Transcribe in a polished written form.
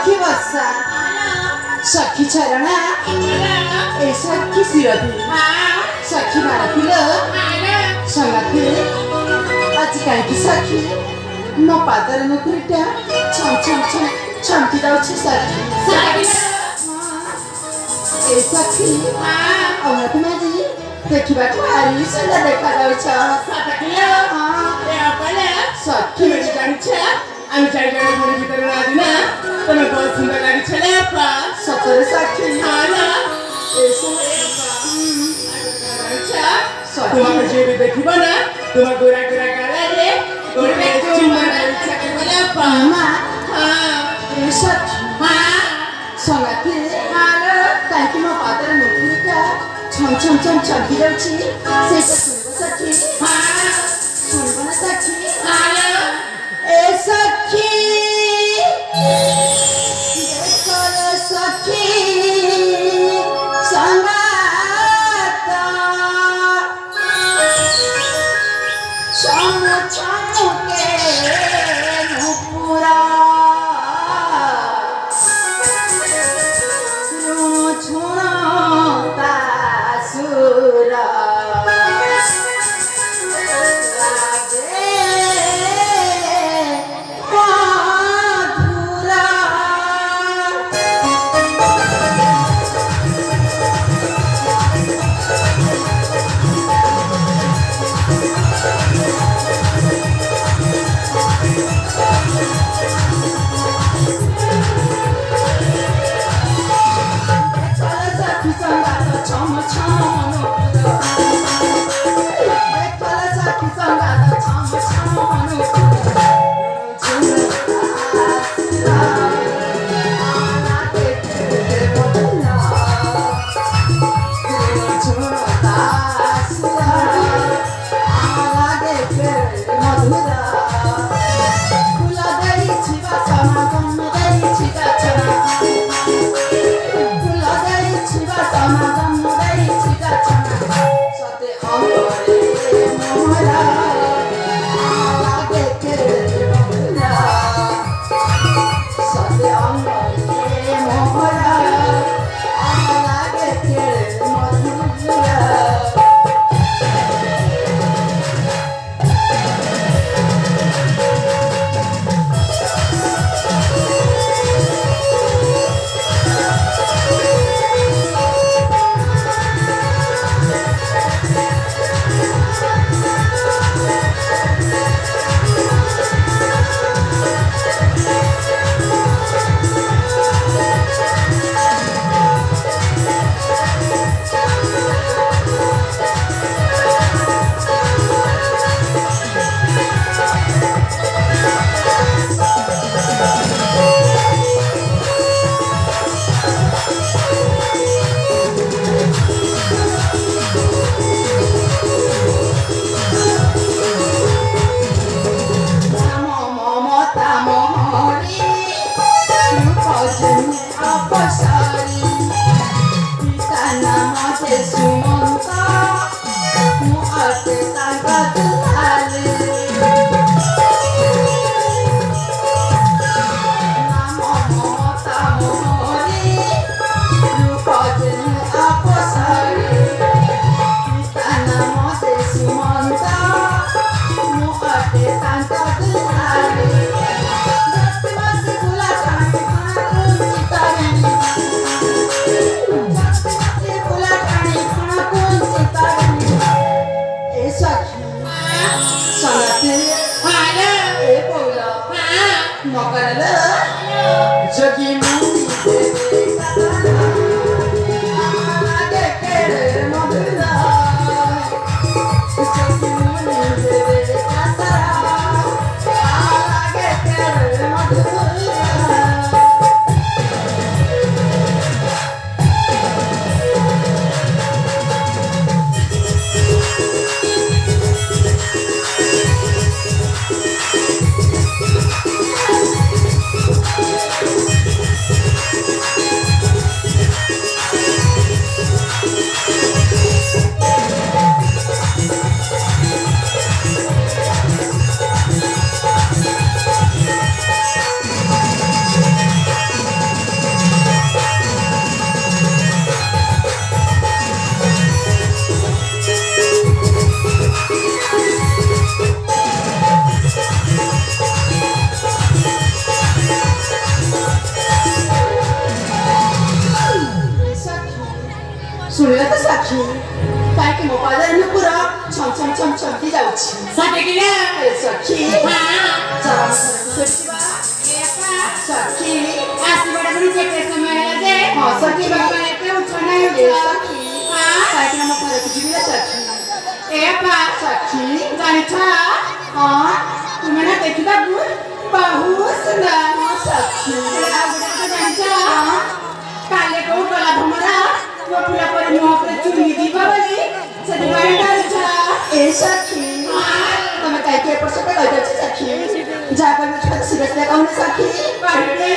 सखी बसा सखी चरणा ए सखी सिरती सखी मारतिल संगती आज काय की सखी मो पादर नुकुरिटा छम छम छम छमकी जाउछि सखी ए सखी औना तुमे जी देखिबा भारी सुंदर देखा जाउछ सखी जानिछ আমি চাইজানে ঘরের ভিতরে রাজি না তোমার বহুত সুন্দর লাগছে রে আপা সতরে সাক্ষী না এসো আচ্ছা তোমাকে যে দেখিব না তোমার গোরা গোরা গালে গোরে চুমা ইচ্ছা করবে আপা মা হ্যাঁ সাক্ষী হ্যাঁ সঙ্গাতে হ্যালো তাই কি মো পাদরে নুকুরিটা ছম ছম ছম ছমকি যাউছি সেটা শুনবো সাক্ষী হ্যাঁ শুনবো না সাক্ষী হ্যালো ए सखी देखो सखी संगाता छम छम के नुपुरा छुनो तासुरा ଶୁଣିଲ ତ ସାକ୍ଷୀ କାହିଁକି ମୋ ପାଦରେ ନୁପୁର ଛମ ଛମ ଛମ ଛମକି ଯାଉଛି ସତେକିରେ ସଖୀ ସଖୀ ଆସିବାଟା ପୁଣି କେତେ ସମୟ ହେଲା ଯେ ହଁ ସଖୀ ବାପା ଏତେ ଉଠ ନାହିଁ ସଖୀ କାହିଁକି ନା ମୋ ଘରକୁ ଯିବି ନା ସଖୀ ସଖୀ ଜାଣିଛ ତୁମେ ନା ଦେଖିବାକୁ ବହୁତ ସୁନ୍ଦର ସଖୀ ଆଉ ଗୋଟେ କଥା ଜାଣିଛ କାଲି କୋଉ ଗଲା ଭମରା ମୋ ଫୁଲ ପରେ ମୁହଁ ଉପରେ ଚୁନି দিব ବୋଲି ସେଥିପାଇଁ ଡରୁଛ ଏ ସଖୀ ତମେ କାହିଁକି ଏପଟ ସେପଟ କହିଯାଉଛି ସଖୀ ଯାହା କହିବ ଛୁଆ ସିରିୟସଲି କହୁନ ସଖୀ କହିବି